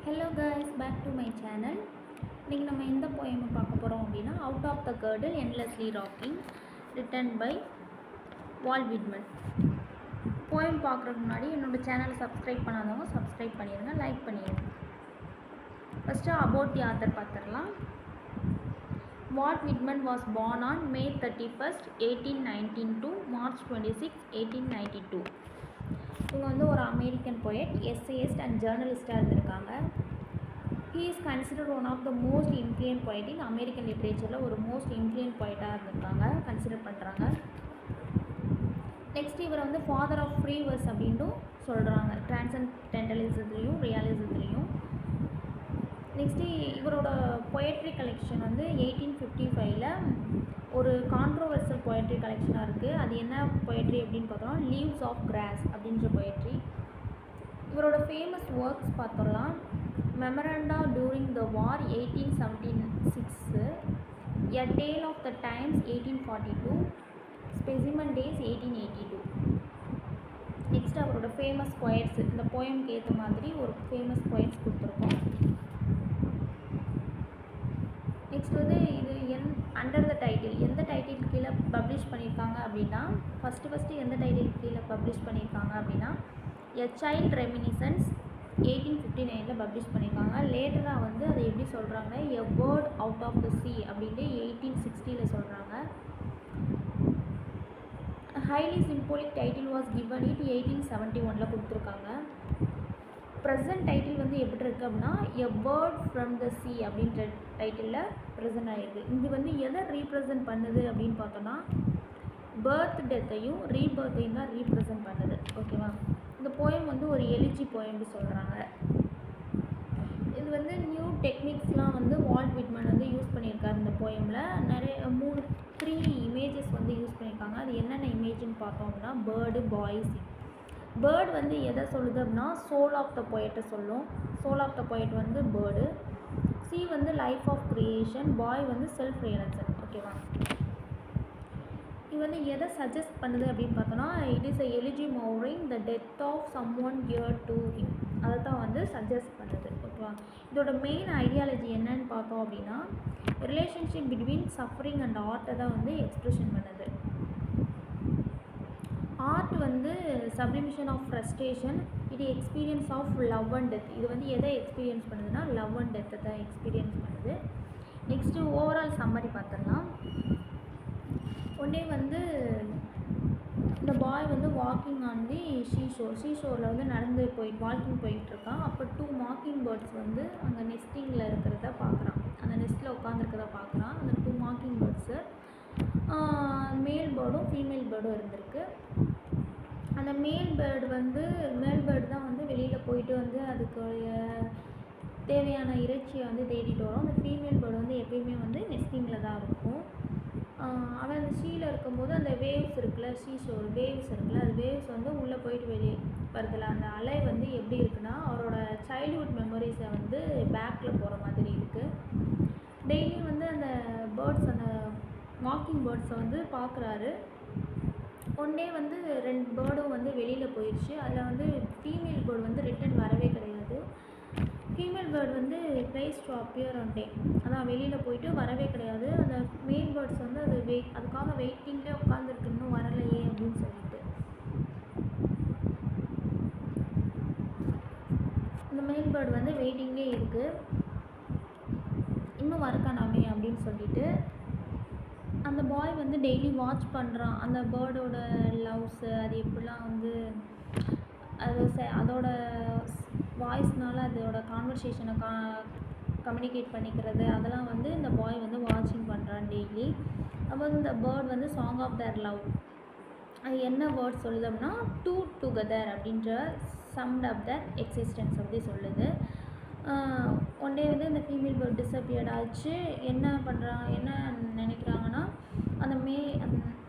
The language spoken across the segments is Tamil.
Hello guys, back to my channel. இன்னைக்கு நம்ம எந்த poem பார்க்க போறோம் அப்படினா Out of the Girdle Endlessly Rocking, written by Walt Whitman. poem பார்க்கறதுக்கு முன்னாடி என்னோட சேனலை சப்ஸ்கிரைப் பண்ணாதவங்க சப்ஸ்கிரைப் பண்ணிடுங்க, லைக் பண்ணிடுங்க. First about the author பார்த்துடலாம். Walt Whitman was born on May 31st, 1819 to March 26, 1892. இவங்க வந்து ஒரு அமெரிக்கன் போயட், எஸ்ஏயிஸ்ட் அண்ட் ஜேர்னலிஸ்டாக இருந்திருக்காங்க. He is considered one of the most influential poet in American லிட்ரேச்சரில் ஒரு மோஸ்ட் இன்ஃப்ளூயன்ட் போயட்டாக இருந்திருக்காங்க, கன்சிடர் பண்ணுறாங்க. நெக்ஸ்ட் இவரை வந்து ஃபாதர் ஆஃப் ஃப்ரீ வெர்ஸ் அப்படின்ட்டும் சொல்கிறாங்க, டிரான்சென்டென்டலிசத்துலேயும் ரியாலிசத்துலேயும். நெக்ஸ்ட்டு இவரோட பொயட்ரி கலெக்ஷன் வந்து 1855ல் ஒரு கான்ட்ரோவர்சல் பொயட்ரி கலெக்ஷனாக இருக்குது. அது என்ன பொயட்ரி அப்படின்னு பார்த்தோம்னா லீவ்ஸ் ஆஃப் கிராஸ் அப்படின்ற பொயட்ரி. இவரோட ஃபேமஸ் ஒர்க்ஸ் பார்த்தோம்னா memoranda during the war 1876, a tale of the times 1842, specimen days 1882. Next அவரோட ஃபேமஸ் பொயட்ஸ், இந்த போயம்க்கு ஏற்ற மாதிரி ஒரு ஃபேமஸ் பொயட்ஸ் கொடுத்துருக்கோம். நெக்ஸ்ட் வந்து இது அண்டர் த டைட்டில், எந்த டைட்டில் கீழே பப்ளிஷ் பண்ணியிருக்காங்க அப்படின்னா ஃபஸ்ட்டு எந்த டைட்டில் கீழே பப்ளிஷ் பண்ணியிருக்காங்க அப்படின்னா எ சைல்ட் ரெமினிசன்ஸ் 1859ல் பப்ளிஷ் பண்ணியிருக்காங்க. லேட்டராக வந்து அதை எப்படி சொல்கிறாங்கன்னா a word out of the sea அப்படின்ட்டு 1860ல் சொல்கிறாங்க. Highly symbolic title was given it 1871ல் கொடுத்துருக்காங்க. ப்ரெசன்ட் டைட்டில் வந்து எப்படி இருக்குது அப்படின்னா எ வேர்ட் ஃப்ரம் த சீ அப்படின்ற டைட்டிலில் ப்ரெசென்ட் ஆகிருக்கு. இது வந்து எதை ரீப்ரசன்ட் பண்ணுது அப்படின்னு பார்த்தோன்னா பர்த் டெத்தையும் ரீபர்த்தையும் தான் ரீப்ரசன்ட் பண்ணுது. ஓகேவா? இந்த போயம் வந்து ஒரு எலிஜி போயம்னு சொல்கிறாங்க. இது வந்து நியூ டெக்னிக்ஸ்லாம் வந்து வால்ட் விட்மன் வந்து யூஸ் பண்ணியிருக்காரு. இந்த போயமில் நிறைய 3 இமேஜஸ் வந்து யூஸ் பண்ணியிருக்காங்க. அது என்னென்ன இமேஜ்னு பார்த்தோம் அப்படின்னா பேர்டு, பாய், சி. பேர்டு வந்து எதை சொல்லுது அப்படின்னா சோல் ஆஃப் த பொயட்டை சொல்லும். சோல் ஆஃப் த பொயட் வந்து பேர்டு. சி வந்து லைஃப் ஆஃப் கிரியேஷன், பாய் வந்து செல்ஃப் ரியலைசேஷன். ஓகேவா? இது வந்து எதை சஜஸ்ட் பண்ணுது அப்படின்னு பார்த்தோன்னா it is a elegy mourning the death of someone dear to him, அதை தான் வந்து சஜஸ்ட் பண்ணுது. ஓகேவா? இதோட மெயின் ஐடியாலஜி என்னன்னு பார்த்தோம் அப்படின்னா ரிலேஷன்ஷிப் பிட்வீன் சஃபரிங் அண்ட் ஆர்ட்டை தான் வந்து எக்ஸ்பிரஷன் பண்ணுது. ஆர்ட் வந்து சப்ளிமிஷன் ஆஃப் ஃப்ரஸ்ட்ரேஷன், இது experience of love and death. இது வந்து எதை எக்ஸ்பீரியன்ஸ் பண்ணுதுன்னா லவ் அண்ட் டெத்தை தான் எக்ஸ்பீரியன்ஸ் பண்ணுது. நெக்ஸ்ட்டு ஓவரால் சம்மரி பார்த்துடலாம். ஒன்றே வந்து இந்த பாய் வந்து வாக்கிங் ஆன் தி ஷோரில் வந்து நடந்து வாக்கிங் போயிட்டுருக்கான். அப்போ 2 மாக்கிங் பேர்ட்ஸ் வந்து அங்கே நெஸ்டிங்கில் இருக்கிறத பார்க்குறான். அந்த நெஸ்ட்டில் உட்காந்துருக்கிறத பார்க்குறான். அந்த 2 மாக்கிங் பேர்ட்ஸு மேல் பேர்டும் ஃபீமேல் பேர்டும் இருந்திருக்கு. அந்த மேல் பேர்டு தான் வந்து வெளியில் போயிட்டு வந்து அதுக்கு தேவையான இறைச்சியை வந்து தேடிட்டு வரும். அந்த ஃபீமேல் பேர்டு வந்து எப்பயுமே வந்து நெஸ்டிங்கில் தான் இருக்கும். அவன் அந்த ஷீயில் இருக்கும்போது அந்த வேவ்ஸ் இருக்குல்ல, வேவ்ஸ் இருக்குல்ல, அது வேவ்ஸ் வந்து உள்ளே போயிட்டு வெளியே வருதில்ல, அந்த அலை வந்து எப்படி இருக்குன்னா அவரோட சைல்ட்ஹுட் மெமரிஸை வந்து பேக்கில் போகிற மாதிரி இருக்குது. டெய்லியும் வந்து அந்த பேர்ட்ஸ், அந்த வாக்கிங் பேர்ட்ஸை வந்து பார்க்குறாரு. ஒன் டே வந்து 2 பேர்டும் வந்து வெளியில் போயிடுச்சு. அதில் வந்து ஃபீமேல் பேர்டு வந்து ரிட்டன் வரவே கிடையாது. ஃபீமேல் பேர்டு வந்து tries to appear on day, அதான் வெளியில் போயிட்டு வரவே கிடையாது. அந்த மேல் பேர்ட்ஸ் வந்து அதுக்காக வெயிட்டிங்லேயே உட்காந்துருக்கு, இன்னும் வரலையே அப்படின்னு சொல்லிட்டு. அந்த மேல் பேர்டு வந்து வெயிட்டிங்கே இருக்குது, இன்னும் வரக்கானாமே அப்படின்னு சொல்லிட்டு அந்த பாய் வந்து டெய்லி வாட்ச் பண்ணுறான். அந்த பேர்டோட லவ்ஸு, அது எப்படிலாம் வந்து அதோட வாய்ஸ்னால் அதோட கான்வர்சேஷனை கம்யூனிகேட் பண்ணிக்கிறது, அதெல்லாம் வந்து இந்த பாய் வந்து வாட்சிங் பண்ணுறான் டெய்லி. அப்போ இந்த பேர்ட் வந்து சாங் ஆஃப் தர் லவ், அது என்ன வேர்ட் சொல்லுது அப்படின்னா 2 டுகெதர் அப்படின்ற சம்ட் அப் தர் எக்ஸிஸ்டன்ஸ் அப்படி சொல்லுது. ஒன் டே வந்து இந்த ஃபீமேல் பேர்ட் டிஸப்பியர்ட் ஆச்சு. என்ன நினைக்கிறாங்கன்னா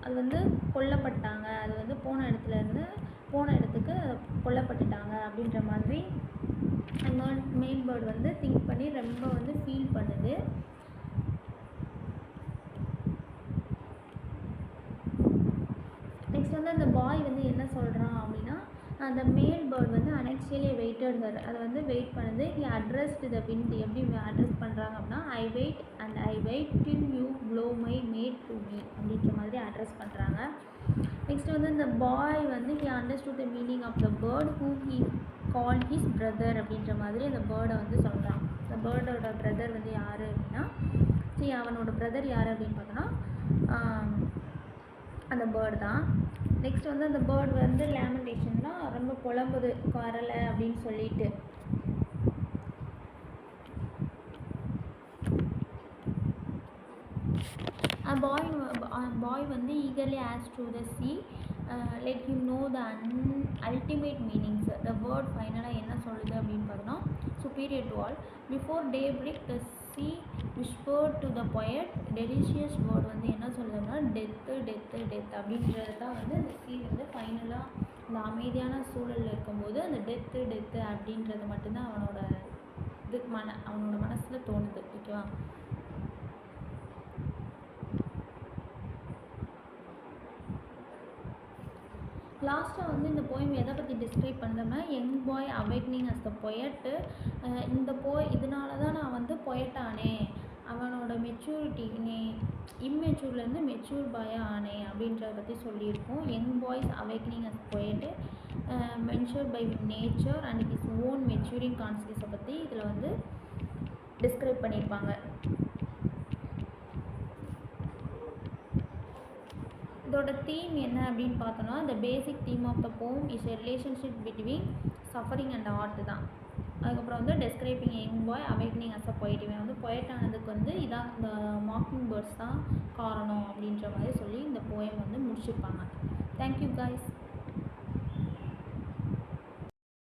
அது வந்து கொல்லப்பட்டாங்க, அது வந்து போன இடத்துக்கு கொல்லப்பட்டுட்டாங்க அப்படின்ற மாதிரி அந்த மேல் பேர்டு வந்து திங்க் பண்ணி ரொம்ப வந்து ஃபீல் பண்ணுது. நெக்ஸ்ட் வந்து அந்த பாய் வந்து என்ன சொல்கிறான் அப்படின்னா அந்த மேல் பேர்ட் வந்து அனெக்சுவலி வெயிட்டட் ஹர், அதை வந்து வெயிட் பண்ணுது. ஹி அட்ரஸ்டு த விண்ட், எப்படி அட்ரஸ் பண்ணுறாங்க அப்படின்னா I wait and I wait till you blow my mate to me அப்படின்ற மாதிரி அட்ரஸ் பண்ணுறாங்க. நெக்ஸ்ட் வந்து இந்த பாய் வந்து he understood the meaning of the bird who he call his brother அப்படின்ற மாதிரி அந்த பேர்டை வந்து சொல்கிறான். இந்த பேர்டோட பிரதர் வந்து யார் அப்படின்னா, சரி அவனோட பிரதர் யார் அப்படின்னு பார்த்தோன்னா அந்த பேர்டு தான். நெக்ஸ்ட் வந்து அந்த பேர்டு வந்து லேமெண்டேஷன்னா ரொம்ப புலம்புது வரலை அப்படின்னு சொல்லிட்டு. பாய் வந்து eagerly asked to the sea, let him know the ultimate meanings. The word ஃபைனலாக என்ன சொல்லுது அப்படின்னு பார்த்தோன்னா superior to all. Before daybreak the sea whispered to the poet. delicious word வந்து என்ன சொல்லுதுன்னா டெத்து டெத்து டெத் அப்படின்றது தான் வந்து அந்த sea வந்து ஃபைனலாக இந்த அமைதியான சூழலில் இருக்கும்போது அந்த டெத்து டெத்து அப்படின்றது மட்டும்தான் அவனோட அவனோட மனசில் தோணுது. ஓகேவா? லாஸ்ட்டாக வந்து இந்த போயம் எதை பற்றி டிஸ்கிரைப் பண்ணுறோம்னா யங் பாய் அவேக்னிங் அஸ் த பொயட்டு. இந்த இதனால தான் நான் வந்து பொயட் ஆனேன், அவனோட மெச்சூரிட்டி இம்மெச்சூர்லேருந்து மெச்சூர் பாயாக ஆனேன் அப்படின்றத பற்றி சொல்லியிருக்கோம். Young boys awakening as poet mentored by nature and his own maturing கான்சியஸை பற்றி இதில் வந்து டிஸ்கிரைப் பண்ணியிருப்பாங்க. இதோட தீம் என்ன அப்படின்னு பார்த்தோன்னா த பேசிக் theme of the poem is a relationship between suffering and art தான். அதுக்கப்புறம் வந்து describing young boy awakening as a poet. இவன் வந்து பொயட் ஆனதுக்கு வந்து இதான் இந்த மாக்கிங் பேர்ட்ஸ் தான் காரணம் அப்படின்ற மாதிரி சொல்லி இந்த போயம் வந்து முடிச்சிருப்பாங்க. Thank you guys.